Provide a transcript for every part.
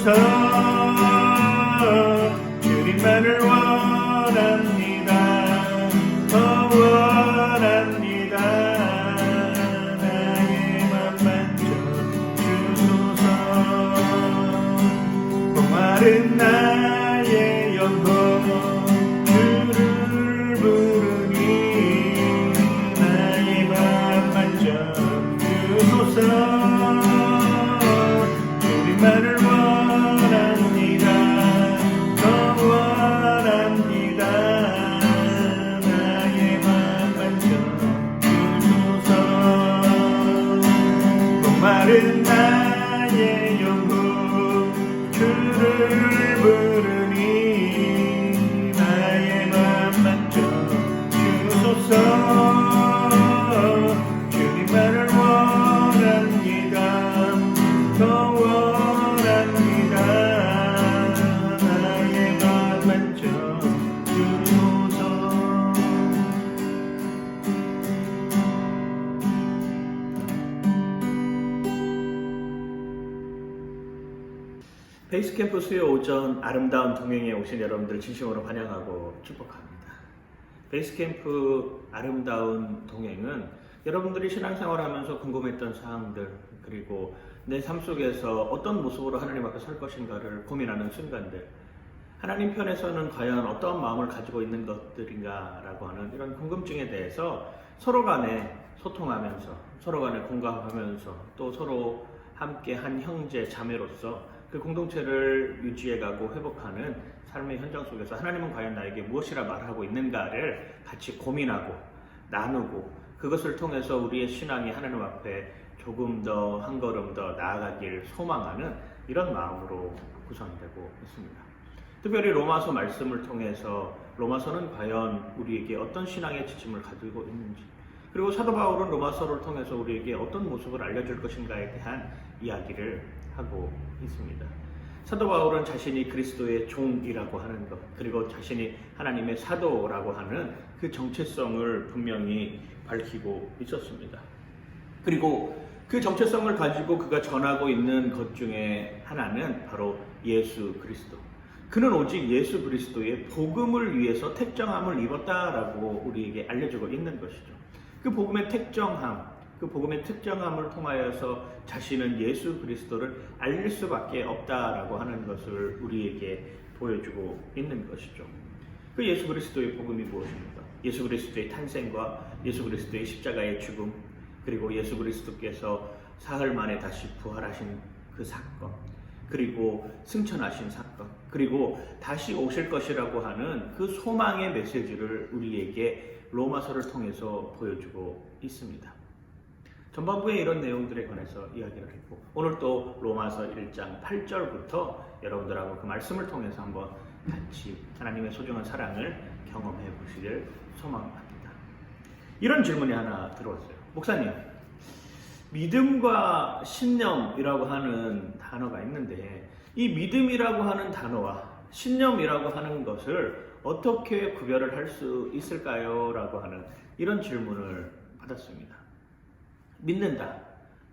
주소서. 주님만을 원합니다. 더 원합니다. 나의 맘 만져주소서. 목마른 나의 영혼 주를 부르니 나의 맘 만져주소서. 주님만을 원합니다. 더 원합니다. 나의 맘 만져주소서. 목마른 나의 영혼 주를 부르니 나의 맘 만져주소서. 주님만을 원합니다. 더 원합니다. 나의 맘 만져주소서. 베이스캠프 수요 오전 아름다운 동행에 오신 여러분들 진심으로 환영하고 축복합니다. 베이스캠프 아름다운 동행은 여러분들이 신앙생활하면서 궁금했던 사항들, 그리고 내 삶 속에서 어떤 모습으로 하나님 앞에 설 것인가를 고민하는 순간들, 하나님 편에서는 과연 어떤 마음을 가지고 있는 것들인가라고 하는 이런 궁금증에 대해서 서로 간에 소통하면서, 서로 간에 공감하면서, 또 서로 함께 한 형제 자매로서 그 공동체를 유지해가고 회복하는 삶의 현장 속에서 하나님은 과연 나에게 무엇이라 말하고 있는가를 같이 고민하고 나누고, 그것을 통해서 우리의 신앙이 하나님 앞에 조금 더 한 걸음 더 나아가길 소망하는 이런 마음으로 구성되고 있습니다. 특별히 로마서 말씀을 통해서 로마서는 과연 우리에게 어떤 신앙의 지침을 가지고 있는지, 그리고 사도 바울은 로마서를 통해서 우리에게 어떤 모습을 알려줄 것인가에 대한 이야기를 하고 있습니다. 사도 바울은 자신이 그리스도의 종이라고 하는 것, 그리고 자신이 하나님의 사도라고 하는 그 정체성을 분명히 밝히고 있었습니다. 그리고 그 정체성을 가지고 그가 전하고 있는 것 중에 하나는 바로 예수 그리스도. 그는 오직 예수 그리스도의 복음을 위해서 택정함을 입었다라고 우리에게 알려주고 있는 것이죠. 그 복음의 특정함을 통하여서 자신은 예수 그리스도를 알릴 수밖에 없다라고 하는 것을 우리에게 보여주고 있는 것이죠. 그 예수 그리스도의 복음이 무엇입니까? 예수 그리스도의 탄생과 예수 그리스도의 십자가의 죽음, 그리고 예수 그리스도께서 사흘 만에 다시 부활하신 그 사건, 그리고 승천하신 사건, 그리고 다시 오실 것이라고 하는 그 소망의 메시지를 우리에게 로마서를 통해서 보여주고 있습니다. 전반부에 이런 내용들에 관해서 이야기를 했고, 오늘 또 로마서 1장 8절부터 여러분들하고 그 말씀을 통해서 한번 같이 하나님의 소중한 사랑을 경험해 보시길 소망합니다. 이런 질문이 하나 들어왔어요. 목사님, 믿음과 신념이라고 하는 단어가 있는데 이 믿음이라고 하는 단어와 신념이라고 하는 것을 어떻게 구별을 할 수 있을까요? 라고 하는 이런 질문을 받았습니다. 믿는다.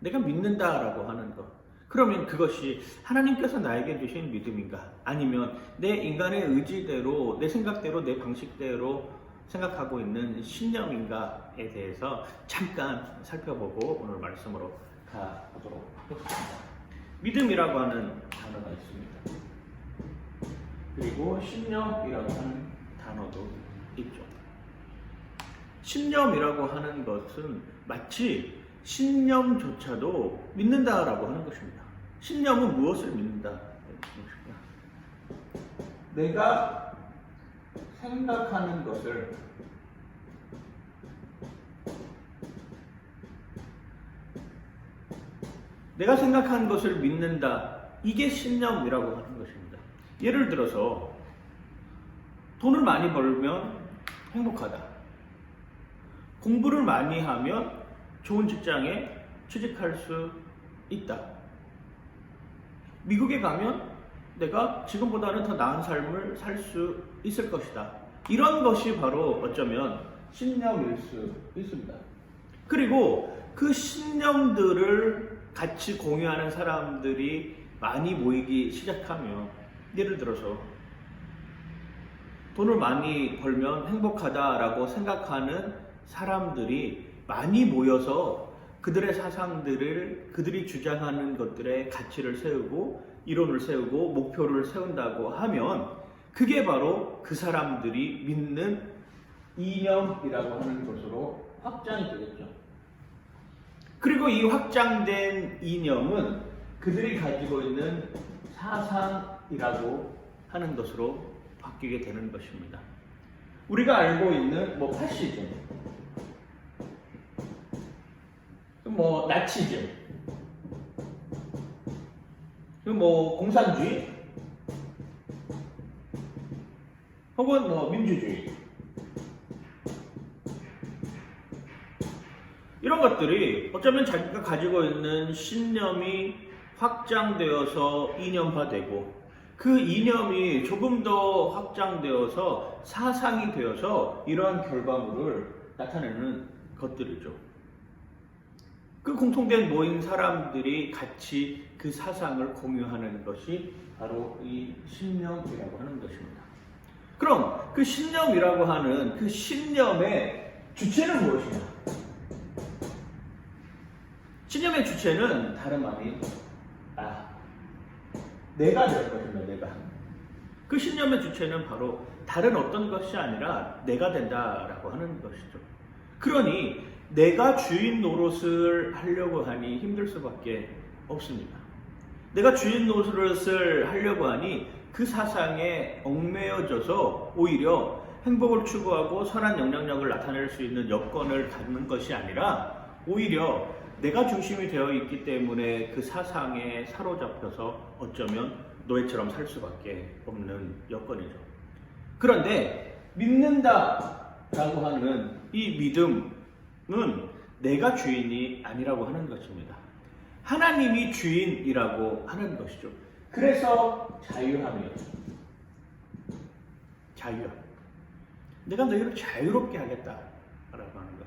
내가 믿는다라고 하는 것. 그러면 그것이 하나님께서 나에게 주신 믿음인가? 아니면 내 인간의 의지대로, 내 생각대로, 내 방식대로 생각하고 있는 신념인가에 대해서 잠깐 살펴보고 오늘 말씀으로 가보도록 하겠습니다. 믿음이라고 하는 단어가 있습니다. 그리고 신념이라고 하는 단어도 있죠. 신념이라고 하는 것은 마치 신념조차도 믿는다라고 하는 것입니다. 신념은 무엇을 믿는다? 내가 생각하는 것을 믿는다. 이게 신념이라고 하는 것입니다. 예를 들어서 돈을 많이 벌면 행복하다. 공부를 많이 하면 좋은 직장에 취직할 수 있다. 미국에 가면 내가 지금보다는 더 나은 삶을 살 수 있을 것이다. 이런 것이 바로 어쩌면 신념일 수 있습니다. 그리고 그 신념들을 같이 공유하는 사람들이 많이 모이기 시작하면, 예를 들어서 돈을 많이 벌면 행복하다라고 생각하는 사람들이 많이 모여서 그들의 사상들을, 그들이 주장하는 것들의 가치를 세우고 이론을 세우고 목표를 세운다고 하면 그게 바로 그 사람들이 믿는 이념이라고 하는 것으로 확장이 되겠죠. 그리고 이 확장된 이념은 그들이 가지고 있는 사상이라고 하는 것으로 바뀌게 되는 것입니다. 우리가 알고 있는 파시즘, 나치즘, 공산주의, 혹은 민주주의, 이런 것들이 어쩌면 자기가 가지고 있는 신념이 확장되어서 이념화되고 그 이념이 조금 더 확장되어서 사상이 되어서 이러한 결과물을 나타내는 것들이죠. 그 공통된 모인 사람들이 같이 그 사상을 공유하는 것이 바로 이 신념이라고 하는 것입니다. 그럼 그 신념이라고 하는 그 신념의 주체는 무엇이냐? 신념의 주체는 다름 아닌 내가 될 것입니다. 내가. 그 신념의 주체는 바로 다른 어떤 것이 아니라 내가 된다라고 하는 것이죠. 그러니 내가 주인 노릇을 하려고 하니 힘들 수밖에 없습니다. 내가 주인 노릇을 하려고 하니 그 사상에 얽매여져서 오히려 행복을 추구하고 선한 영향력을 나타낼 수 있는 여건을 갖는 것이 아니라 오히려 내가 중심이 되어 있기 때문에 그 사상에 사로잡혀서 어쩌면 노예처럼 살 수밖에 없는 여건이죠. 그런데 믿는다라고 하는 이 믿음은 내가 주인이 아니라고 하는 것입니다. 하나님이 주인이라고 하는 것이죠. 그래서 자유함이에요. 자유함. 내가 너희를 자유롭게 하겠다라고 하는 것.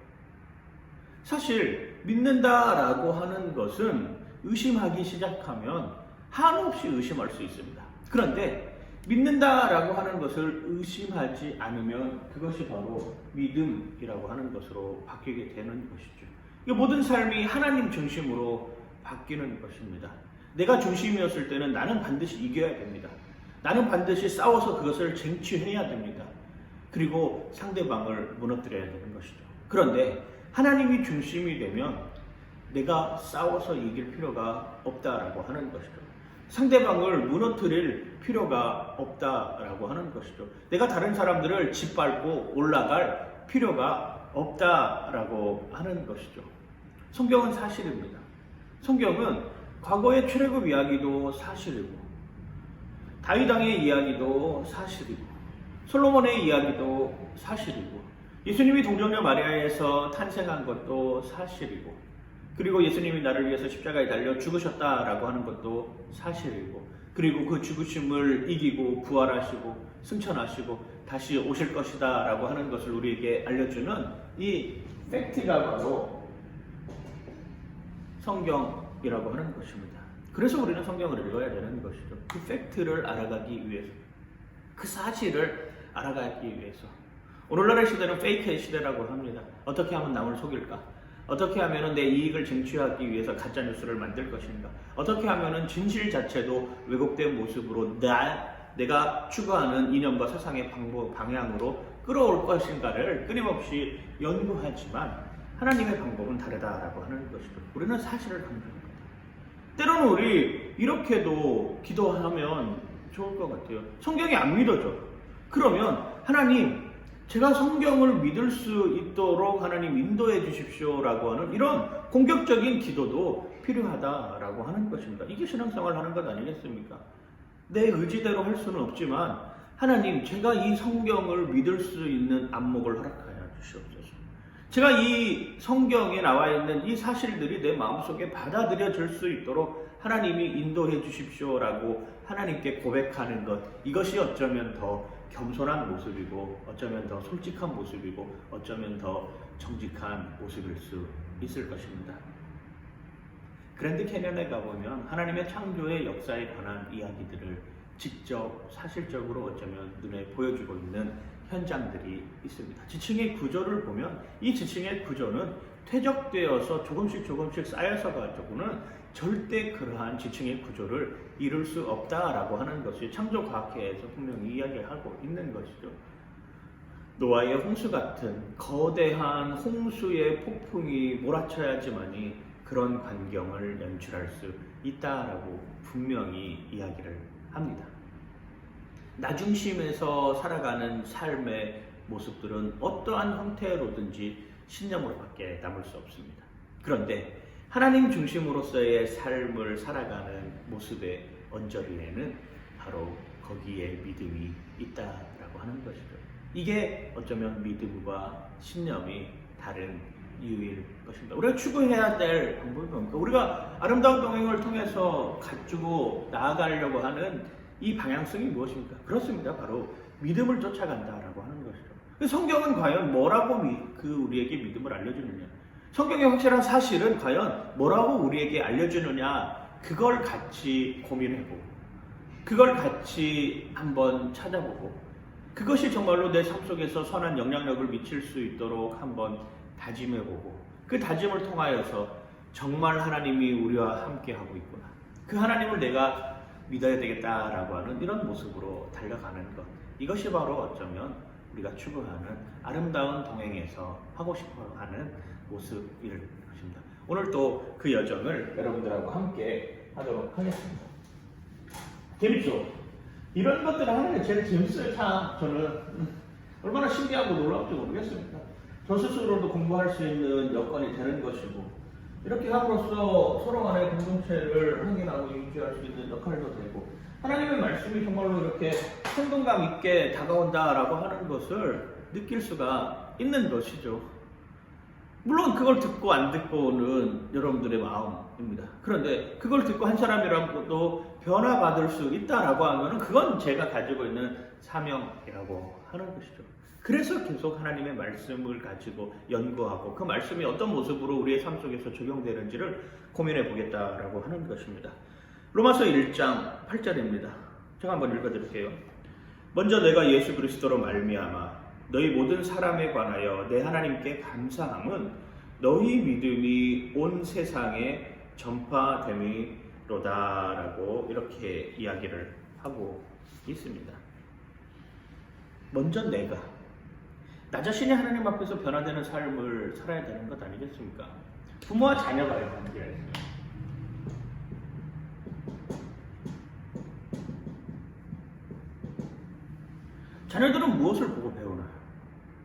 사실 믿는다라고 하는 것은 의심하기 시작하면 한없이 의심할 수 있습니다. 그런데 믿는다라고 하는 것을 의심하지 않으면 그것이 바로 믿음이라고 하는 것으로 바뀌게 되는 것이죠. 이 모든 삶이 하나님 중심으로 바뀌는 것입니다. 내가 중심이었을 때는 나는 반드시 이겨야 됩니다. 나는 반드시 싸워서 그것을 쟁취해야 됩니다. 그리고 상대방을 무너뜨려야 되는 것이죠. 그런데 하나님이 중심이 되면 내가 싸워서 이길 필요가 없다라고 하는 것이죠. 상대방을 무너뜨릴 필요가 없다라고 하는 것이죠. 내가 다른 사람들을 짓밟고 올라갈 필요가 없다라고 하는 것이죠. 성경은 사실입니다. 성경은 과거의 출애굽 이야기도 사실이고 다윗 왕의 이야기도 사실이고 솔로몬의 이야기도 사실이고 예수님이 동정녀 마리아에서 탄생한 것도 사실이고 그리고 예수님이 나를 위해서 십자가에 달려 죽으셨다라고 하는 것도 사실이고 그리고 그 죽으심을 이기고 부활하시고 승천하시고 다시 오실 것이다 라고 하는 것을 우리에게 알려주는 이 팩트가 바로 성경이라고 하는 것입니다. 그래서 우리는 성경을 읽어야 되는 것이죠. 그 팩트를 알아가기 위해서, 그 사실을 알아가기 위해서. 오늘날의 시대는 페이크의 시대라고 합니다. 어떻게 하면 남을 속일까? 어떻게 하면 내 이익을 쟁취하기 위해서 가짜뉴스를 만들 것인가? 어떻게 하면 진실 자체도 왜곡된 모습으로 내가 추구하는 이념과 사상의 방향으로 끌어올 것인가를 끊임없이 연구하지만 하나님의 방법은 다르다라고 하는 것이죠. 우리는 사실을 강조합니다. 때로는 우리 이렇게도 기도하면 좋을 것 같아요. 성경이 안 믿어져. 그러면 하나님, 제가 성경을 믿을 수 있도록 하나님 인도해 주십시오라고 하는 이런 공격적인 기도도 필요하다라고 하는 것입니다. 이게 신앙생활 하는 것 아니겠습니까? 내 의지대로 할 수는 없지만 하나님, 제가 이 성경을 믿을 수 있는 안목을 허락하여 주시옵소서. 제가 이 성경에 나와 있는 이 사실들이 내 마음속에 받아들여질 수 있도록 하나님이 인도해 주십시오라고 하나님께 고백하는 것, 이것이 어쩌면 더 겸손한 모습이고 어쩌면 더 솔직한 모습이고 어쩌면 더 정직한 모습일 수 있을 것입니다. 그랜드 캐년에 가보면 하나님의 창조의 역사에 관한 이야기들을 직접 사실적으로 어쩌면 눈에 보여주고 있는 현장들이 있습니다. 지층의 구조를 보면 이 지층의 구조는 퇴적되어서 조금씩 쌓여서 가지고는 절대 그러한 지층의 구조를 이룰 수 없다라고 하는 것이 창조과학회에서 분명히 이야기하고 있는 것이죠. 노아의 홍수 같은 거대한 홍수의 폭풍이 몰아쳐야지만이 그런 광경을 연출할 수 있다라고 분명히 이야기를 합니다. 나중심에서 살아가는 삶의 모습들은 어떠한 형태로든지 신념으로밖에 남을 수 없습니다. 그런데 하나님 중심으로서의 삶을 살아가는 모습의 언저리에는 바로 거기에 믿음이 있다라고 하는 것이죠. 이게 어쩌면 믿음과 신념이 다른 이유일 것입니다. 우리가 추구해야 될 방법이 뭡니까? 우리가 아름다운 동행을 통해서 가지고 나아가려고 하는 이 방향성이 무엇입니까? 그렇습니다. 바로 믿음을 쫓아간다라고 하는 것이죠. 성경은 과연 뭐라고 우리에게 믿음을 알려주느냐? 성경의 확실한 사실은 과연 뭐라고 우리에게 알려주느냐? 그걸 같이 고민해보고 그걸 같이 한번 찾아보고 그것이 정말로 내 삶 속에서 선한 영향력을 미칠 수 있도록 한번 다짐해보고 그 다짐을 통하여서 정말 하나님이 우리와 함께하고 있구나. 그 하나님을 내가 믿어야 되겠다라고 하는 이런 모습으로 달려가는 것. 이것이 바로 어쩌면 우리가 추구하는 아름다운 동행에서 하고 싶어하는 모습일 것입니다. 오늘 또 그 여정을 여러분들하고 함께 하도록 하겠습니다. 재밌죠? 이런 것들 하는 게 제일 재밌어요. 참 저는 얼마나 신기하고 놀라운지 모르겠습니다. 저 스스로도 공부할 수 있는 여건이 되는 것이고 이렇게 함으로써 서로 간의 공동체를 확인하고 유지할 수 있는 역할도 되고 하나님의 말씀이 정말로 이렇게 생동감 있게 다가온다라고 하는 것을 느낄 수가 있는 것이죠. 물론 그걸 듣고 안 듣고는 여러분들의 마음입니다. 그런데 그걸 듣고 한 사람이라도 변화받을 수 있다라고 하면 그건 제가 가지고 있는 사명이라고 하는 것이죠. 그래서 계속 하나님의 말씀을 가지고 연구하고 그 말씀이 어떤 모습으로 우리의 삶 속에서 적용되는지를 고민해 보겠다라고 하는 것입니다. 로마서 1장 8절입니다. 제가 한번 읽어드릴게요. 먼저 내가 예수 그리스도로 말미암아 너희 모든 사람에 관하여 내 하나님께 감사함은 너희 믿음이 온 세상에 전파됨이로다라고 이렇게 이야기를 하고 있습니다. 먼저 나 자신이 하나님 앞에서 변화되는 삶을 살아야 되는 것 아니겠습니까? 부모와 자녀가요, 관계가 있어요. 자녀들은 무엇을 보고 배우나요?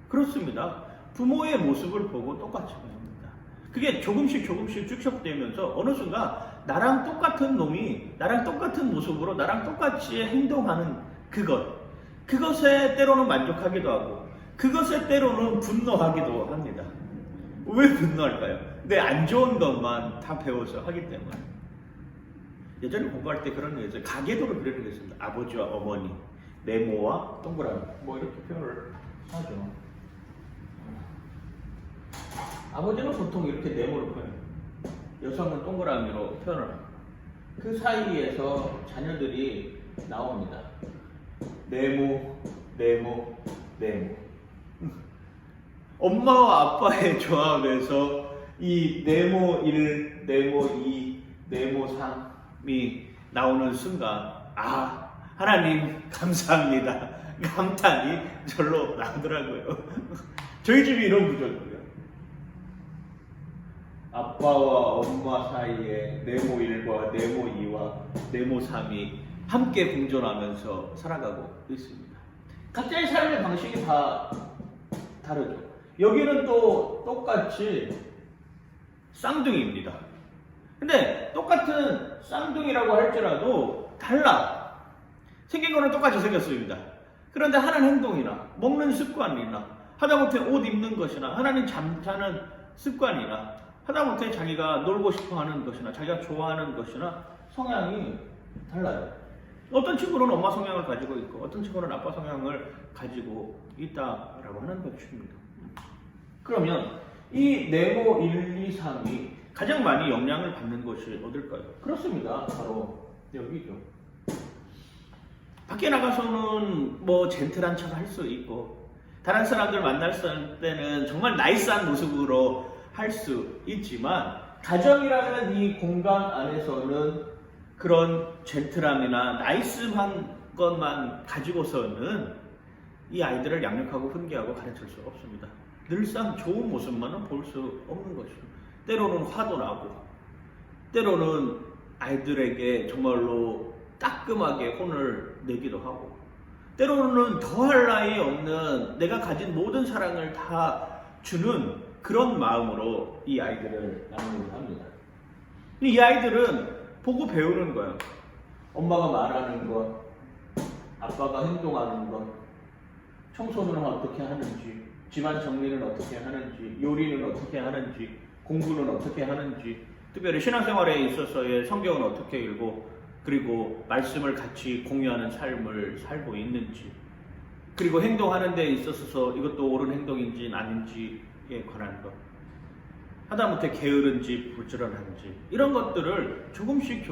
그렇습니다. 부모의 모습을 보고 똑같이 배웁니다. 그게 조금씩 축적되면서 어느 순간 나랑 똑같은 놈이 나랑 똑같은 모습으로 나랑 똑같이 행동하는 그것에 때로는 만족하기도 하고 그것에 때로는 분노하기도 합니다. 왜 분노할까요? 내 안 좋은 것만 다 배워서 하기 때문에. 예전에 공부할 때 그런 게 있어요. 가계도를 그리는 게 있습니다. 아버지와 어머니, 네모와 동그라미 뭐 이렇게 표현을 하죠. 아버지는 보통 이렇게 네모로 표현해요. 여성은 동그라미로 표현을 합니다. 그 사이에서 자녀들이 나옵니다. 네모. 엄마와 아빠의 조합에서 이 네모 1, 네모 2, 네모 3이 나오는 순간 하나님 감사합니다. 감탄이 절로 나오더라고요. 저희 집이 이런 구조고요. 아빠와 엄마 사이에 네모 1과 네모 2와 네모 3이 함께 공존하면서 살아가고 있습니다. 각자의 삶의 방식이 다 다르죠. 여기는 또 똑같이 쌍둥이입니다. 근데 똑같은 쌍둥이라고 할지라도 달라. 생긴 거는 똑같이 생겼습니다. 그런데 하는 행동이나 먹는 습관이나 하다못해 옷 입는 것이나 하나는 잠자는 습관이나 하다못해 자기가 놀고 싶어 하는 것이나 자기가 좋아하는 것이나 성향이 달라요. 어떤 친구는 엄마 성향을 가지고 있고 어떤 친구는 아빠 성향을 가지고 있다라고 하는 것입니다. 그러면 이 네모 1, 2, 3이 가장 많이 영향을 받는 것이 어딜까요? 그렇습니다. 바로 여기죠. 밖에 나가서는 뭐 젠틀한 척 할 수 있고 다른 사람들 만날 때는 정말 나이스한 모습으로 할 수 있지만 가정이라는 이 공간 안에서는 그런 젠틀함이나 나이스한 것만 가지고서는 이 아이들을 양육하고 훈계하고 가르칠 수 없습니다. 늘상 좋은 모습만은 볼 수 없는 것이죠. 때로는 화도 나고 때로는 아이들에게 정말로 따끔하게 혼을 내기도 하고 때로는 더할 나위 없는 내가 가진 모든 사랑을 다 주는 그런 마음으로 이 아이들을 양육을 합니다. 이 아이들은 보고 배우는 거예요. 엄마가 말하는 것, 아빠가 행동하는 것, 청소는 어떻게 하는지, 집안 정리는 어떻게 하는지, 요리는 어떻게 하는지, 공부는 어떻게 하는지, 특별히 신앙생활에 있어서의 성경은 어떻게 읽고 그리고 말씀을 같이 공유하는 삶을 살고 있는지, 그리고 행동하는 데 있어서 이것도 옳은 행동인지 아닌지에 관한 것, 하다못해 게으른지 부지런한지 이런 것들을 조금씩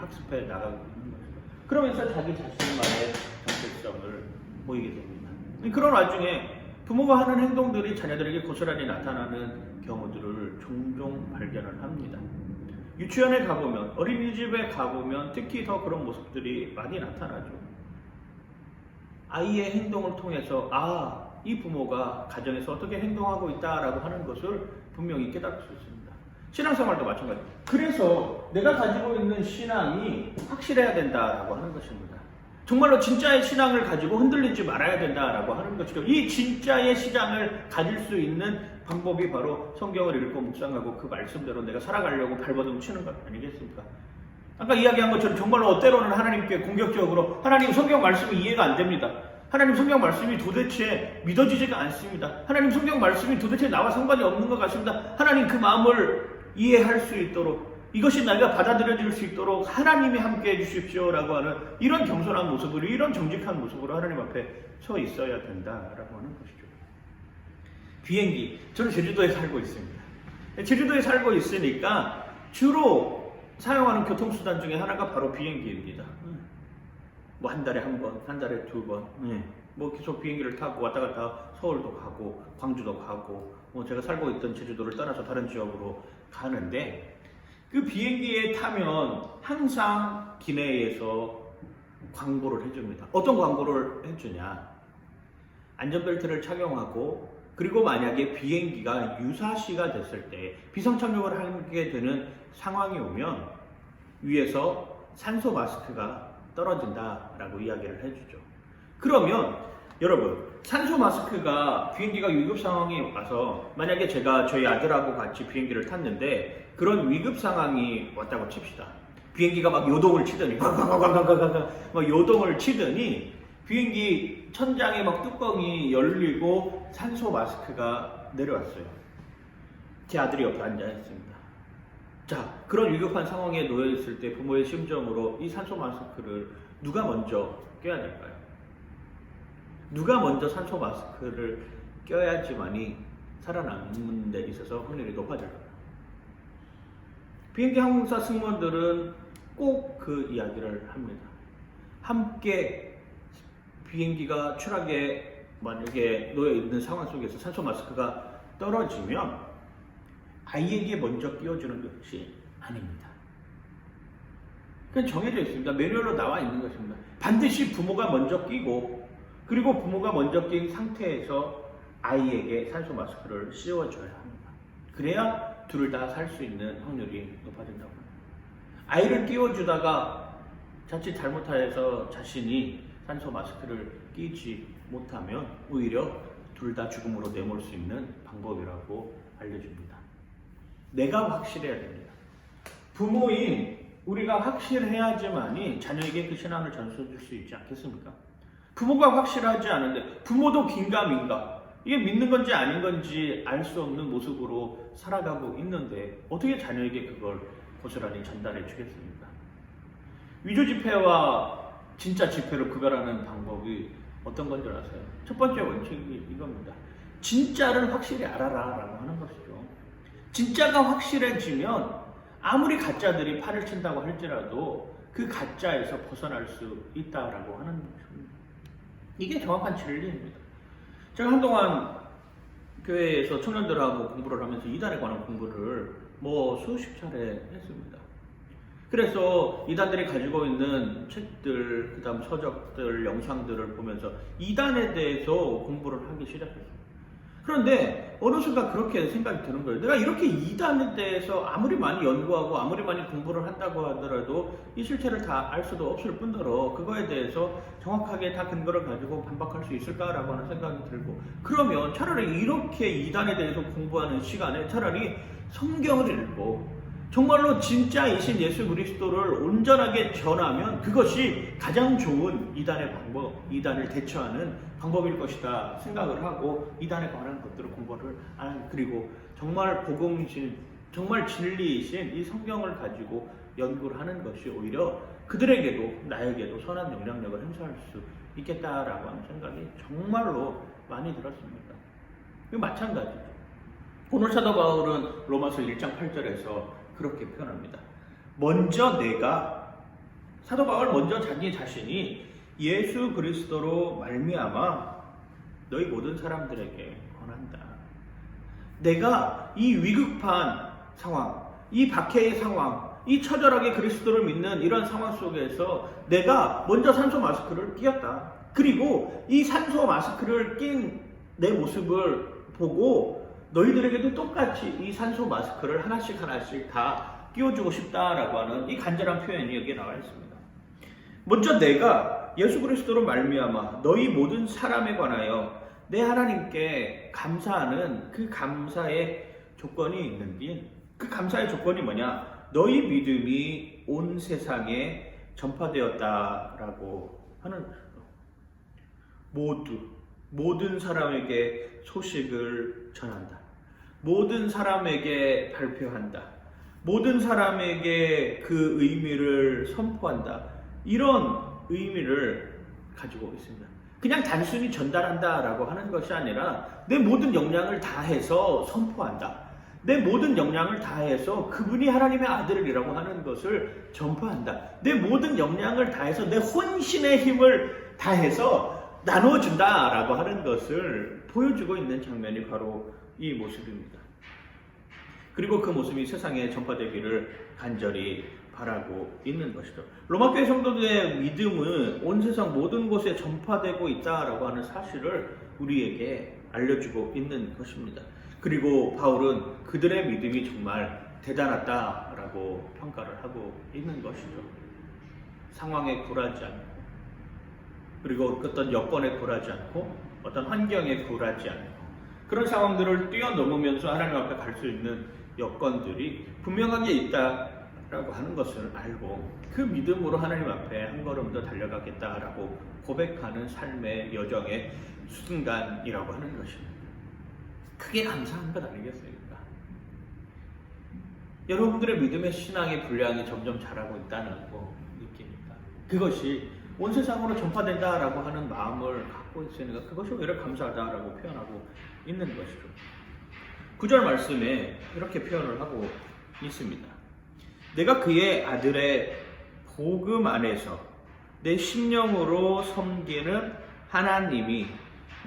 학습해 나가고 있는 거죠. 그러면서 자기 자신만의 정체성을 보이게 됩니다. 그런 와중에 부모가 하는 행동들이 자녀들에게 고스란히 나타나는 경우들을 종종 발견을 합니다. 유치원에 가보면, 어린이집에 가보면 특히 더 그런 모습들이 많이 나타나죠. 아이의 행동을 통해서 이 부모가 가정에서 어떻게 행동하고 있다라고 하는 것을 분명히 깨달을 수 있습니다. 신앙생활도 마찬가지입니다. 그래서 내가 가지고 있는 신앙이 확실해야 된다라고 하는 것입니다. 정말로 진짜의 신앙을 가지고 흔들리지 말아야 된다라고 하는 것이죠. 이 진짜의 신앙을 가질 수 있는 방법이 바로 성경을 읽고 묵상하고 그 말씀대로 내가 살아가려고 발버둥 치는 것 아니겠습니까? 아까 이야기한 것처럼 정말로 때로는 하나님께 공격적으로 하나님 성경 말씀이 이해가 안 됩니다. 하나님 성경 말씀이 도대체 믿어지지가 않습니다. 하나님 성경 말씀이 도대체 나와 상관이 없는 것 같습니다. 하나님 그 마음을 이해할 수 있도록 이것이 내가 받아들여질 수 있도록 하나님이 함께 해주십시오라고 하는 이런 겸손한 모습으로 이런 정직한 모습으로 하나님 앞에 서 있어야 된다라고 하는 것이죠. 비행기, 저는 제주도에 살고 있습니다. 제주도에 살고 있으니까 주로 사용하는 교통수단 중에 하나가 바로 비행기입니다. 뭐 한 달에 한 번, 한 달에 두 번, 뭐 계속 비행기를 타고 왔다 갔다 서울도 가고 광주도 가고 뭐 제가 살고 있던 제주도를 떠나서 다른 지역으로 가는데 그 비행기에 타면 항상 기내에서 광고를 해줍니다. 어떤 광고를 해주냐? 안전벨트를 착용하고 그리고 만약에 비행기가 유사시가 됐을 때 비상착륙을 하게 되는 상황이 오면 위에서 산소 마스크가 떨어진다라고 이야기를 해주죠. 그러면 여러분 산소 마스크가 비행기가 위급 상황이 와서 만약에 제가 저희 아들하고 같이 비행기를 탔는데 그런 위급 상황이 왔다고 칩시다. 비행기가 막 요동을 치더니 막 요동을 치더니 비행기 천장에 막 뚜껑이 열리고 산소 마스크가 내려왔어요. 제 아들이 옆에 앉아 있습니다. 자, 그런 위급한 상황에 놓여 있을 때 부모의 심정으로 이 산소 마스크를 누가 먼저 껴야 될까요? 누가 먼저 산소 마스크를 껴야지만이 살아남는 데 있어서 확률이 높아질까요? 비행기 항공사 승무원들은 꼭 그 이야기를 합니다. 함께 비행기가 추락에 만약에 놓여 있는 상황 속에서 산소 마스크가 떨어지면 아이에게 먼저 끼워주는 것이 아닙니다. 그건 정해져 있습니다. 매뉴얼로 나와 있는 것입니다. 반드시 부모가 먼저 끼고 그리고 부모가 먼저 낀 상태에서 아이에게 산소 마스크를 씌워줘야 합니다. 그래야 둘 다 살 수 있는 확률이 높아진다고 합니다. 아이를 끼워주다가 자칫 잘못하여서 자신이 산소 마스크를 끼지 못하면 오히려 둘 다 죽음으로 내몰 수 있는 방법이라고 알려줍니다. 내가 확실해야 됩니다. 부모인 우리가 확실해야지만이 자녀에게 그 신앙을 전수해줄 수 있지 않겠습니까? 부모가 확실하지 않은데 부모도 긴가민가 이게 믿는 건지 아닌 건지 알 수 없는 모습으로 살아가고 있는데 어떻게 자녀에게 그걸 고스란히 전달해 주겠습니까? 위조 지폐와 진짜 지폐를 구별하는 방법이 어떤 건 줄 아세요? 첫 번째 원칙이 이겁니다. 진짜를 확실히 알아라 라고 하는 것이죠. 진짜가 확실해지면 아무리 가짜들이 팔을 친다고 할지라도 그 가짜에서 벗어날 수 있다라고 하는 것입니다. 이게 정확한 진리입니다. 제가 한동안 교회에서 청년들하고 공부를 하면서 이단에 관한 공부를 수십 차례 했습니다. 그래서 이단들이 가지고 있는 책들, 그 다음 서적들, 영상들을 보면서 이단에 대해서 공부를 하기 시작했습니다. 그런데 어느 순간 그렇게 생각이 드는 거예요. 내가 이렇게 이단에 대해서 아무리 많이 연구하고 아무리 많이 공부를 한다고 하더라도 이 실체를 다 알 수도 없을 뿐더러 그거에 대해서 정확하게 다 근거를 가지고 반박할 수 있을까라고 하는 생각이 들고, 그러면 차라리 이렇게 이단에 대해서 공부하는 시간에 차라리 성경을 읽고 정말로 진짜이신 예수 그리스도를 온전하게 전하면 그것이 가장 좋은 이단의 방법, 이단을 대처하는 방법일 것이다 생각을 하고 이단에 관한 것들을 공부를 그리고 정말 복음이신, 정말 진리이신 이 성경을 가지고 연구를 하는 것이 오히려 그들에게도 나에게도 선한 영향력을 행사할 수 있겠다라고 하는 생각이 정말로 많이 들었습니다. 이거 마찬가지죠. 오늘 사도 바울은 로마서 1장 8절에서 그렇게 표현합니다. 사도 바울 먼저 자기 자신이 예수 그리스도로 말미암아 너희 모든 사람들에게 권한다. 내가 이 위급한 상황, 이 박해의 상황, 이 처절하게 그리스도를 믿는 이런 상황 속에서 내가 먼저 산소 마스크를 끼었다. 그리고 이 산소 마스크를 낀 내 모습을 보고 너희들에게도 똑같이 이 산소 마스크를 하나씩 다 끼워주고 싶다라고 하는 이 간절한 표현이 여기에 나와 있습니다. 먼저 내가 예수 그리스도로 말미암아 너희 모든 사람에 관하여 내 하나님께 감사하는 그 감사의 조건이 있는데, 그 감사의 조건이 뭐냐? 너희 믿음이 온 세상에 전파되었다라고 하는, 모든 사람에게 소식을 전한다. 모든 사람에게 발표한다. 모든 사람에게 그 의미를 선포한다. 이런 의미를 가지고 있습니다. 그냥 단순히 전달한다라고 하는 것이 아니라 내 모든 역량을 다해서 선포한다. 내 모든 역량을 다해서 그분이 하나님의 아들이라고 하는 것을 전파한다. 내 모든 역량을 다해서 내 혼신의 힘을 다해서 나눠준다라고 하는 것을 보여주고 있는 장면이 바로 이 모습입니다. 그리고 그 모습이 세상에 전파되기를 간절히 바라고 있는 것이죠. 로마교회 성도들의 믿음은 온 세상 모든 곳에 전파되고 있다라고 하는 사실을 우리에게 알려주고 있는 것입니다. 그리고 바울은 그들의 믿음이 정말 대단하다라고 평가를 하고 있는 것이죠. 상황에 굴하지 않고, 그리고 어떤 여건에 굴하지 않고, 어떤 환경에 굴하지 않고, 그런 상황들을 뛰어넘으면서 하나님 앞에 갈 수 있는 여건들이 분명하게 있다라고 하는 것을 알고 그 믿음으로 하나님 앞에 한 걸음 더 달려가겠다라고 고백하는 삶의 여정의 순간이라고 하는 것입니다. 그게 감사한 것 아니겠습니까? 여러분들의 믿음의 신앙의 분량이 점점 자라고 있다는 거 느낍니까? 그것이 온 세상으로 전파된다라고 하는 마음을 갖고 있으니까 그것이 오히려 감사하다라고 표현하고 있는 것이죠. 9절 말씀에 이렇게 표현을 하고 있습니다. 내가 그의 아들의 복음 안에서 내 심령으로 섬기는 하나님이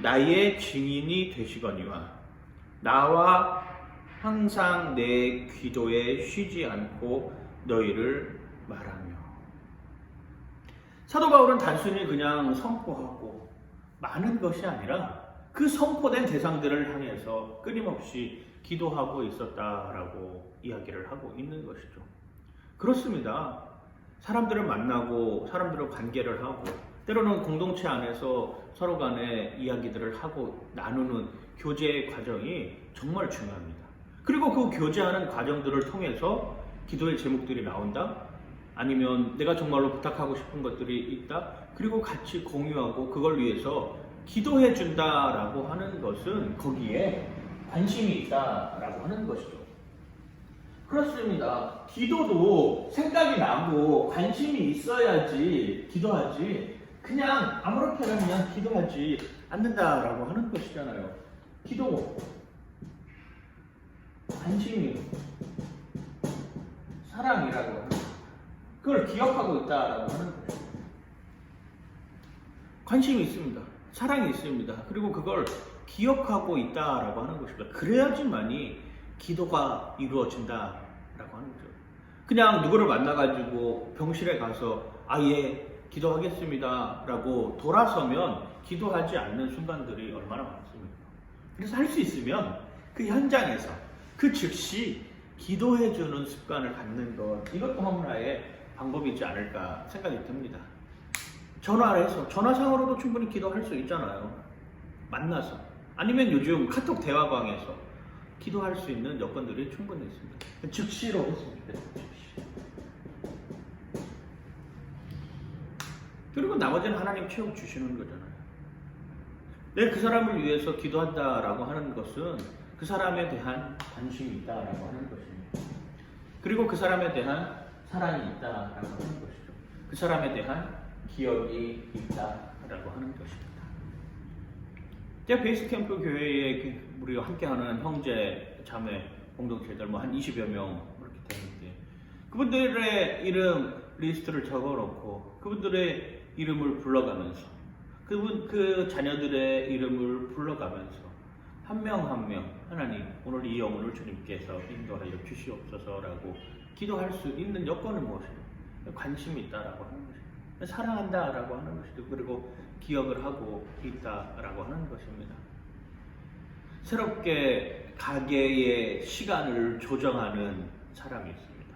나의 증인이 되시거니와 나와 항상 내 기도에 쉬지 않고 너희를 말하며. 사도 바울은 단순히 그냥 선포하고 많은 것이 아니라 그 선포된 대상들을 향해서 끊임없이 기도하고 있었다라고 이야기를 하고 있는 것이죠. 그렇습니다. 사람들을 만나고 사람들과 관계를 하고 때로는 공동체 안에서 서로 간에 이야기들을 하고 나누는 교제의 과정이 정말 중요합니다. 그리고 그 교제하는 과정들을 통해서 기도의 제목들이 나온다? 아니면 내가 정말로 부탁하고 싶은 것들이 있다? 그리고 같이 공유하고 그걸 위해서 기도해 준다라고 하는 것은 거기에 관심이 있다라고 하는 것이죠. 그렇습니다. 기도도 생각이 나고 관심이 있어야지 기도하지, 그냥 아무렇게나 그냥 기도하지 않는다라고 하는 것이잖아요. 기도 관심이, 사랑이라고 하는 거. 그걸 기억하고 있다라고 하는 거예요. 관심이 있습니다. 사랑이 있습니다. 그리고 그걸 기억하고 있다라고 하는 것입니다. 그래야지만이 기도가 이루어진다라고 하는 거죠. 그냥 누구를 만나가지고 병실에 가서 예, 기도하겠습니다 라고 돌아서면 기도하지 않는 순간들이 얼마나 많습니까? 그래서 할 수 있으면 그 현장에서 그 즉시 기도해주는 습관을 갖는 것, 이것도 하나의 방법이지 않을까 생각이 듭니다. 전화를 해서, 전화상으로도 충분히 기도할 수 있잖아요. 만나서. 아니면 요즘 카톡 대화방에서 기도할 수 있는 여건들이 충분히 있습니다. 즉시로 했습니다. 즉시. 그리고 나머지는 하나님 채워주시는 거잖아요. 그 사람을 위해서 기도한다라고 하는 것은 그 사람에 대한 관심이 있다라고 하는 것입니다. 그리고 그 사람에 대한 사랑이 있다라고 하는 것이죠. 그 사람에 대한 기억이 있다라고 하는 것입니다. 제가 베이스캠프 교회에 우리가 함께하는 형제, 자매, 공동체들 한 20여 명 이렇게 되는데, 그분들의 이름 리스트를 적어놓고 그분들의 이름을 불러가면서 그 자녀들의 이름을 불러가면서 한 명 한 명 하나님 오늘 이 영혼을 주님께서 인도하여 주시옵소서라고 기도할 수 있는 여건은 무엇이냐? 관심이 있다라고 하는 것입니다. 사랑한다라고 하는 것이죠. 그리고 기억을 하고 있다라고 하는 것입니다. 새롭게 가게의 시간을 조정하는 사람이 있습니다.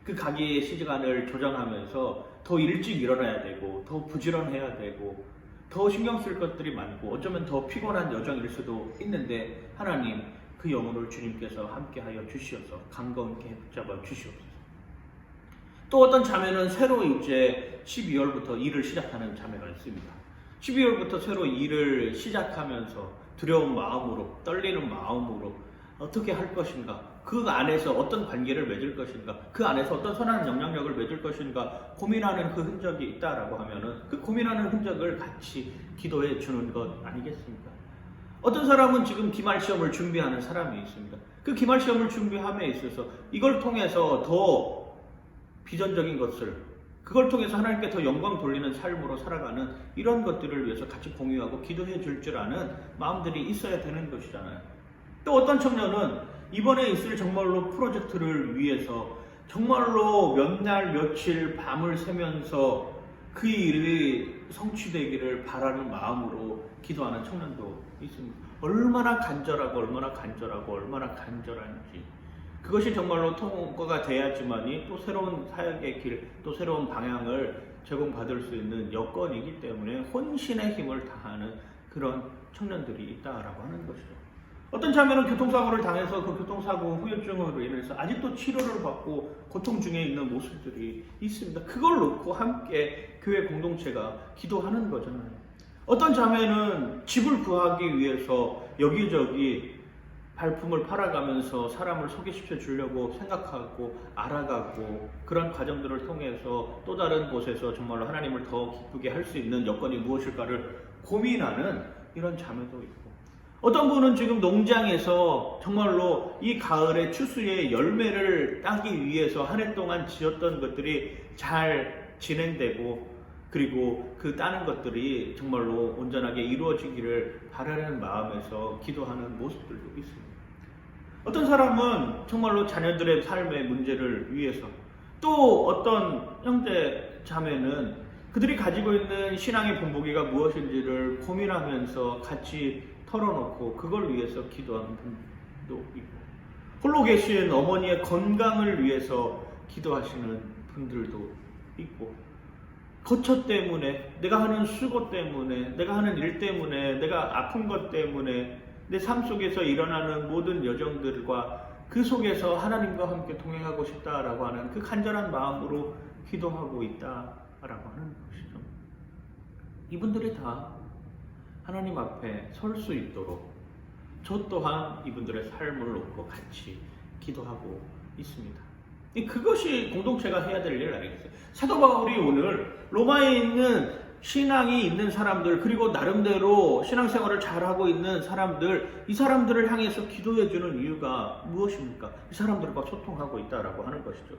그 가게의 시간을 조정하면서 더 일찍 일어나야 되고 더 부지런해야 되고 더 신경 쓸 것들이 많고 어쩌면 더 피곤한 여정일 수도 있는데, 하나님 그 영혼을 주님께서 함께하여 주시어서 강건케 붙잡아 주시옵소서. 또 어떤 자매는 새로 이제 12월부터 일을 시작하는 자매가 있습니다. 12월부터 새로 일을 시작하면서 두려운 마음으로, 떨리는 마음으로 어떻게 할 것인가, 그 안에서 어떤 관계를 맺을 것인가, 그 안에서 어떤 선한 영향력을 맺을 것인가 고민하는 그 흔적이 있다라고 하면은 그 고민하는 흔적을 같이 기도해 주는 것 아니겠습니까? 어떤 사람은 지금 기말 시험을 준비하는 사람이 있습니다. 그 기말 시험을 준비함에 있어서 이걸 통해서 더 비전적인 것을, 그걸 통해서 하나님께 더 영광 돌리는 삶으로 살아가는 이런 것들을 위해서 같이 공유하고 기도해 줄 줄 아는 마음들이 있어야 되는 것이잖아요. 또 어떤 청년은 이번에 있을 정말로 프로젝트를 위해서 정말로 몇 날 며칠 밤을 새면서 그 일이 성취되기를 바라는 마음으로 기도하는 청년도 있습니다. 얼마나 간절하고 얼마나 간절하고 얼마나 간절한지, 그것이 정말로 통과가 돼야지만이 또 새로운 사역의 길, 또 새로운 방향을 제공받을 수 있는 여건이기 때문에 혼신의 힘을 다하는 그런 청년들이 있다라고 하는 것이죠. 어떤 자매는 교통사고를 당해서 그 교통사고 후유증으로 인해서 아직도 치료를 받고 고통 중에 있는 모습들이 있습니다. 그걸 놓고 함께 교회 공동체가 기도하는 거잖아요. 어떤 자매는 집을 구하기 위해서 여기저기 발품을 팔아가면서 사람을 소개시켜 주려고 생각하고 알아가고, 그런 과정들을 통해서 또 다른 곳에서 정말로 하나님을 더 기쁘게 할 수 있는 여건이 무엇일까를 고민하는 이런 자매도 있고, 어떤 분은 지금 농장에서 정말로 이 가을에 추수의 열매를 따기 위해서 한 해 동안 지었던 것들이 잘 진행되고, 그리고 그 따는 것들이 정말로 온전하게 이루어지기를 바라는 마음에서 기도하는 모습들도 있습니다. 어떤 사람은 정말로 자녀들의 삶의 문제를 위해서, 또 어떤 형제 자매는 그들이 가지고 있는 신앙의 본보기가 무엇인지를 고민하면서 같이 털어놓고 그걸 위해서 기도하는 분도 있고, 홀로 계신 어머니의 건강을 위해서 기도하시는 분들도 있고, 거처 때문에, 내가 하는 수고 때문에, 내가 하는 일 때문에, 내가 아픈 것 때문에, 내 삶 속에서 일어나는 모든 여정들과 그 속에서 하나님과 함께 동행하고 싶다라고 하는 그 간절한 마음으로 기도하고 있다라고 하는 것이죠. 이분들이 다 하나님 앞에 설 수 있도록 저 또한 이분들의 삶을 놓고 같이 기도하고 있습니다. 그것이 공동체가 해야 될 일 아니겠어요? 사도 바울이 오늘 로마에 있는 신앙이 있는 사람들, 그리고 나름대로 신앙생활을 잘하고 있는 사람들, 이 사람들을 향해서 기도해주는 이유가 무엇입니까? 이 사람들과 소통하고 있다라고 하는 것이죠.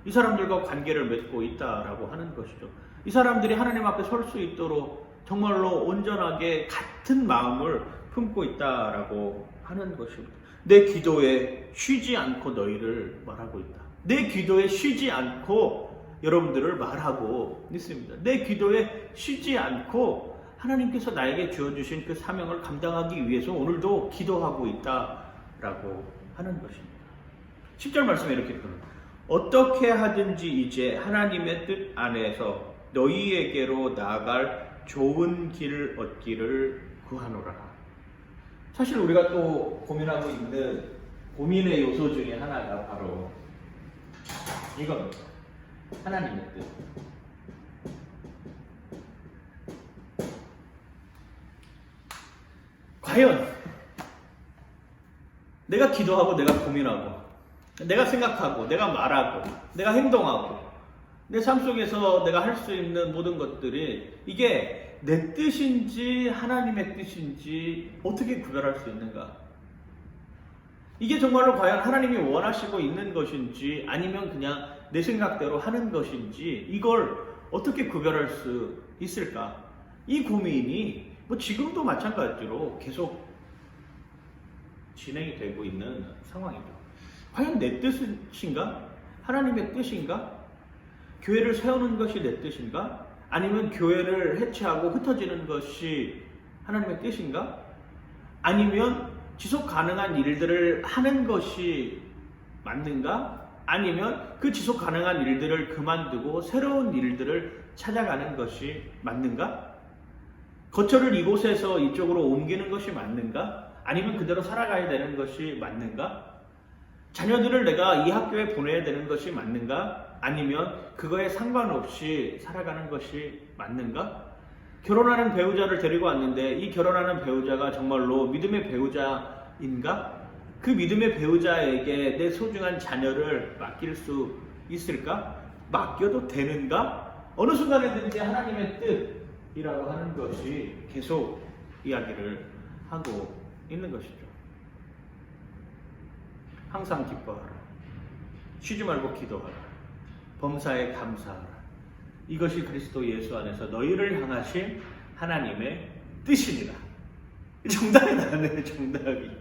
이 사람들과 관계를 맺고 있다라고 하는 것이죠. 이 사람들이 하나님 앞에 설 수 있도록 정말로 온전하게 같은 마음을 품고 있다라고 하는 것입니다. 내 기도에 쉬지 않고 너희를 말하고 있다. 내 기도에 쉬지 않고 여러분들을 말하고 있습니다. 내 기도에 쉬지 않고 하나님께서 나에게 주어주신 그 사명을 감당하기 위해서 오늘도 기도하고 있다라고 하는 것입니다. 10절 말씀에 이렇게 표현합니다. 어떻게 하든지 이제 하나님의 뜻 안에서 너희에게로 나아갈 좋은 길을 얻기를 구하노라. 사실 우리가 또 고민하고 있는 고민의 요소 중에 하나가 바로 이겁니다. 하나님의 뜻. 과연 내가 기도하고 내가 고민하고 내가 생각하고 내가 말하고 내가 행동하고 내 삶 속에서 내가 할 수 있는 모든 것들이 이게 내 뜻인지 하나님의 뜻인지 어떻게 구별할 수 있는가? 이게 정말로 과연 하나님이 원하시고 있는 것인지 아니면 그냥 내 생각대로 하는 것인지 이걸 어떻게 구별할 수 있을까? 이 고민이 뭐 지금도 마찬가지로 계속 진행이 되고 있는 상황입니다. 과연 내 뜻인가? 하나님의 뜻인가? 교회를 세우는 것이 내 뜻인가? 아니면 교회를 해체하고 흩어지는 것이 하나님의 뜻인가? 아니면 지속 가능한 일들을 하는 것이 맞는가? 아니면 그 지속 가능한 일들을 그만두고 새로운 일들을 찾아가는 것이 맞는가? 거처를 이곳에서 이쪽으로 옮기는 것이 맞는가? 아니면 그대로 살아가야 되는 것이 맞는가? 자녀들을 내가 이 학교에 보내야 되는 것이 맞는가? 아니면 그거에 상관없이 살아가는 것이 맞는가? 결혼하는 배우자를 데리고 왔는데 이 결혼하는 배우자가 정말로 믿음의 배우자인가? 그 믿음의 배우자에게 내 소중한 자녀를 맡길 수 있을까? 맡겨도 되는가? 어느 순간에든지 하나님의 뜻이라고 하는 것이 계속 이야기를 하고 있는 것이죠. 항상 기뻐하라. 쉬지 말고 기도하라. 범사에 감사하라. 이것이 그리스도 예수 안에서 너희를 향하신 하나님의 뜻이니라. 정답이 나네, 정답이.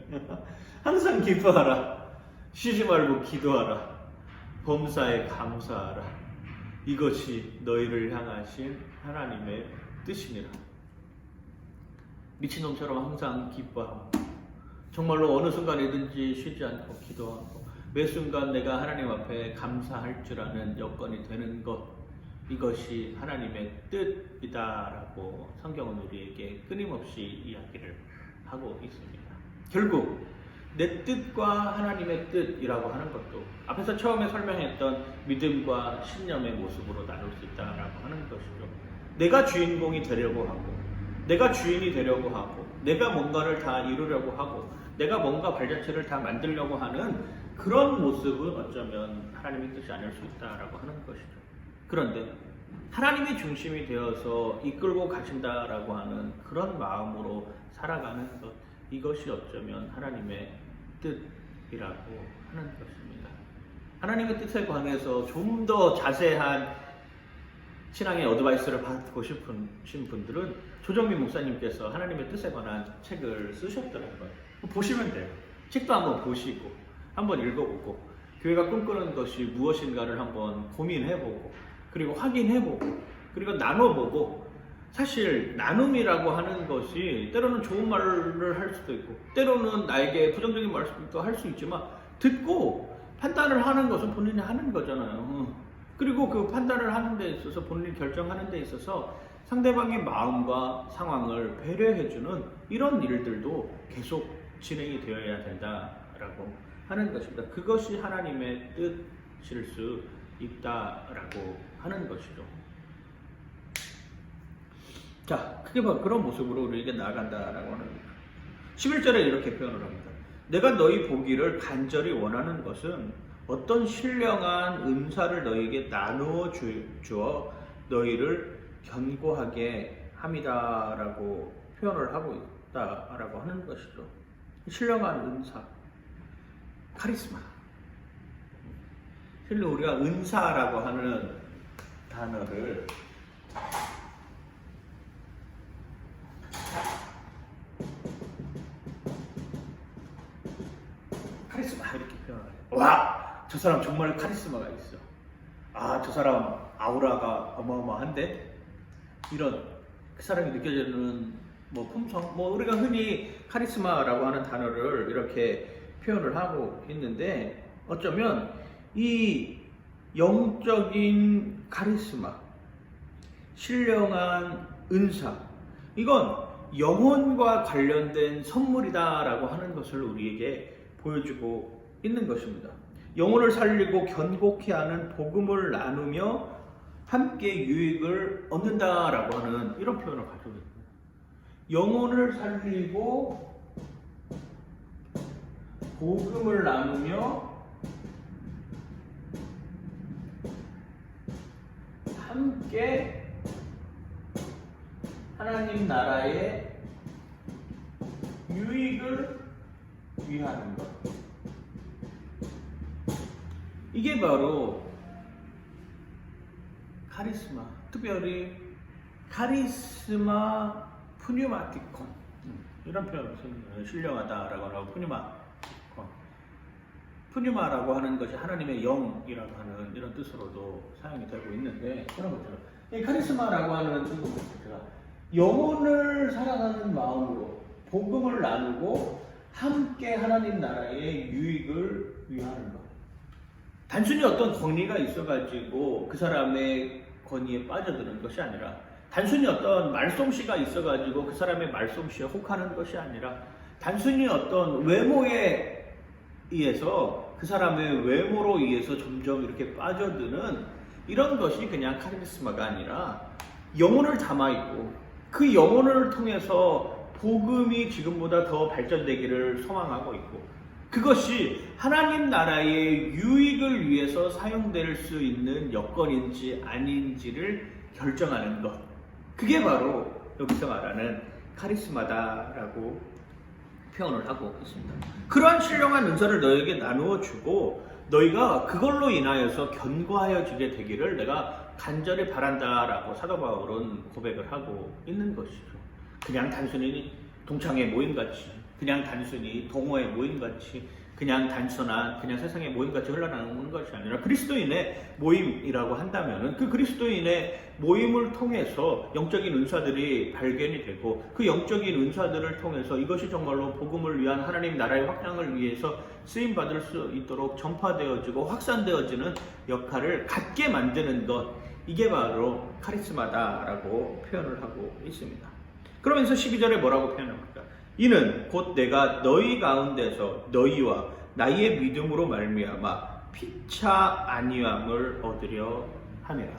항상 기뻐하라. 쉬지 말고 기도하라. 범사에 감사하라. 이것이 너희를 향하신 하나님의 뜻이니라. 미친놈처럼 항상 기뻐하고 정말로 어느 순간이든지 쉬지 않고 기도하고 매 순간 내가 하나님 앞에 감사할 줄 아는 여건이 되는 것, 이것이 하나님의 뜻이다라고 성경은 우리에게 끊임없이 이야기를 하고 있습니다. 결국 내 뜻과 하나님의 뜻이라고 하는 것도 앞에서 처음에 설명했던 믿음과 신념의 모습으로 나눌 수 있다라고 하는 것이죠. 내가 주인공이 되려고 하고 내가 주인이 되려고 하고 내가 뭔가를 다 이루려고 하고 내가 뭔가 발자취를 다 만들려고 하는 그런 모습은 어쩌면 하나님의 뜻이 아닐 수 있다라고 하는 것이죠. 그런데 하나님의 중심이 되어서 이끌고 가신다라고 하는 그런 마음으로 살아가는 것, 이것이 어쩌면 하나님의 뜻이라고 하는 것입니다. 하나님의 뜻에 관해서 좀 더 자세한 신앙의 어드바이스를 받고 싶으신 분들은 조정민 목사님께서 하나님의 뜻에 관한 책을 쓰셨더라고요. 보시면 돼요. 책도 한번 보시고 한번 읽어보고 교회가 꿈꾸는 것이 무엇인가를 한번 고민해보고 그리고 확인해보고 그리고 나눠보고, 사실 나눔이라고 하는 것이 때로는 좋은 말을 할 수도 있고 때로는 나에게 부정적인 말씀도 할 수 있지만 듣고 판단을 하는 것은 본인이 하는 거잖아요. 그리고 그 판단을 하는 데 있어서 본인이 결정하는 데 있어서 상대방의 마음과 상황을 배려해주는 이런 일들도 계속 진행이 되어야 된다라고 하는 것입니다. 그것이 하나님의 뜻일 수 있다라고 하는 것이죠. 자, 크게 봐 그런 모습으로 우리에게 나아간다라고 하는 겁니다. 11절에 이렇게 표현을 합니다. 내가 너희 보기를 간절히 원하는 것은 어떤 신령한 은사를 너희에게 나누어 주어 너희를 견고하게 함이다라고 표현을 하고 있다라고 하는 것이죠. 신령한 은사, 카리스마. 실로 우리가 은사라고 하는 단어를 카리스마 이렇게 표현해요. 와, 저 사람 정말 카리스마가 있어. 아, 저 사람 아우라가 어마어마한데? 이런 그 사람이 느껴지는 품성, 우리가 흔히 카리스마라고 하는 단어를 이렇게 표현을 하고 있는데, 어쩌면 이 영적인 카리스마, 신령한 은사, 이건 영혼과 관련된 선물이다라고 하는 것을 우리에게 보여주고 있는 것입니다. 영혼을 살리고 견고케 하는 복음을 나누며 함께 유익을 얻는다라고 하는 이런 표현을 가지고 있습니다. 영혼을 살리고 복음을 나누며 함께 하나님 나라의 유익을 위하는 것. 이게 바로 카리스마, 특별히 카리스마 푸뉴마티콘, 이런 표현을 씁니다. 신령하다라고 하고 푸뉴마티콘. 푸뉴마라고 하는 것이 하나님의 영이라고 하는 이런 뜻으로도 사용이 되고 있는데, 그런 것처럼 이 카리스마라고 하는 뜻은 제가 영혼을 사랑하는 마음으로 복음을 나누고 함께 하나님 나라의 유익을 위하는 것. 단순히 어떤 권위가 있어가지고 그 사람의 권위에 빠져드는 것이 아니라, 단순히 어떤 말솜씨가 있어가지고 그 사람의 말솜씨에 혹하는 것이 아니라, 단순히 어떤 외모에 의해서 그 사람의 외모로 의해서 점점 이렇게 빠져드는 이런 것이 그냥 카리스마가 아니라, 영혼을 담아있고 그 영혼을 통해서 복음이 지금보다 더 발전되기를 소망하고 있고, 그것이 하나님 나라의 유익을 위해서 사용될 수 있는 여건인지 아닌지를 결정하는 것. 그게 바로 여기서 말하는 카리스마다라고 표현을 하고 있습니다. 그러한 신령한 은사를 너에게 나누어 주고 너희가 그걸로 인하여서 견고하여지게 되기를 내가 간절히 바란다라고 사도 바울은 고백을 하고 있는 것이죠. 그냥 단순히 동창회 모임같이, 그냥 단순히 동호회 모임같이, 그냥 단순한 그냥 세상의 모임같이 흘러나오는 것이 아니라, 그리스도인의 모임이라고 한다면 그 그리스도인의 모임을 통해서 영적인 은사들이 발견이 되고, 그 영적인 은사들을 통해서 이것이 정말로 복음을 위한 하나님 나라의 확장을 위해서 쓰임받을 수 있도록 전파되어지고 확산되어지는 역할을 갖게 만드는 것, 이게 바로 카리스마다라고 표현을 하고 있습니다. 그러면서 12절에 뭐라고 표현합니까? 이는 곧 내가 너희 가운데서 너희와 나의 믿음으로 말미암아 피차 안위함을 얻으려 함이라.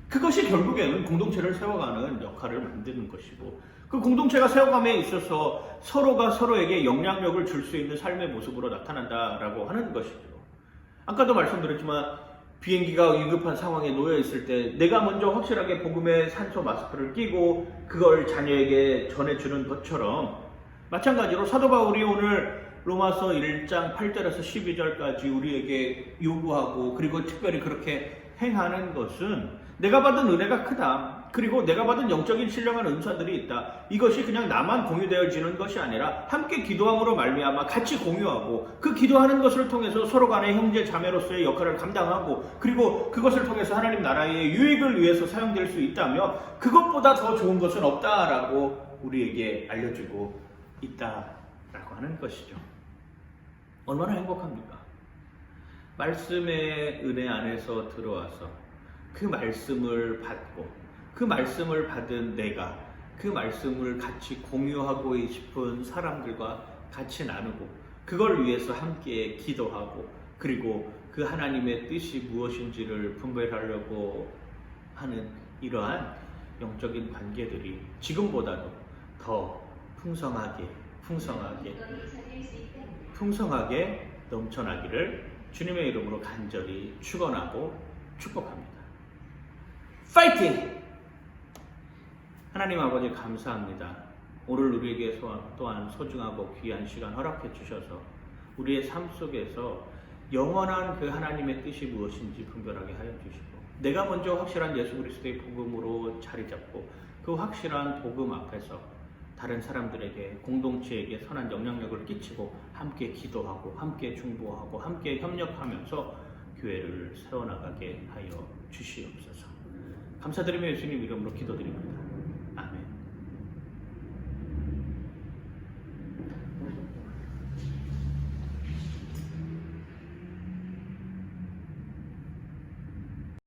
그것이 결국에는 공동체를 세워가는 역할을 만드는 것이고, 그 공동체가 세워감에 있어서 서로가 서로에게 영향력을 줄 수 있는 삶의 모습으로 나타난다라고 하는 것이죠. 아까도 말씀드렸지만 비행기가 위급한 상황에 놓여 있을 때 내가 먼저 확실하게 복음의 산소 마스크를 끼고 그걸 자녀에게 전해주는 것처럼, 마찬가지로 사도 바울이 오늘 로마서 1장 8절에서 12절까지 우리에게 요구하고, 그리고 특별히 그렇게 행하는 것은 내가 받은 은혜가 크다, 그리고 내가 받은 영적인 신령한 은사들이 있다, 이것이 그냥 나만 공유되어지는 것이 아니라 함께 기도함으로 말미암아 같이 공유하고, 그 기도하는 것을 통해서 서로 간의 형제 자매로서의 역할을 감당하고, 그리고 그것을 통해서 하나님 나라의 유익을 위해서 사용될 수 있다면 그것보다 더 좋은 것은 없다라고 우리에게 알려주고 있다라고 하는 것이죠. 얼마나 행복합니까? 말씀의 은혜 안에서 들어와서 그 말씀을 받고, 그 말씀을 받은 내가 그 말씀을 같이 공유하고 싶은 사람들과 같이 나누고, 그걸 위해서 함께 기도하고, 그리고 그 하나님의 뜻이 무엇인지를 분별하려고 하는 이러한 영적인 관계들이 지금보다도 더 풍성하게 넘쳐나기를 주님의 이름으로 간절히 축원하고 축복합니다. 파이팅! 하나님 아버지 감사합니다. 오늘 우리에게 또한 소중하고 귀한 시간 허락해 주셔서 우리의 삶 속에서 영원한 그 하나님의 뜻이 무엇인지 분별하게 하여 주시고 내가 먼저 확실한 예수 그리스도의 복음으로 자리 잡고 그 확실한 복음 앞에서 다른 사람들에게 공동체에게 선한 영향력을 끼치고 함께 기도하고 함께 중보하고 함께 협력하면서 교회를 세워나가게 하여 주시옵소서. 감사드리며 예수님 이름으로 기도드립니다.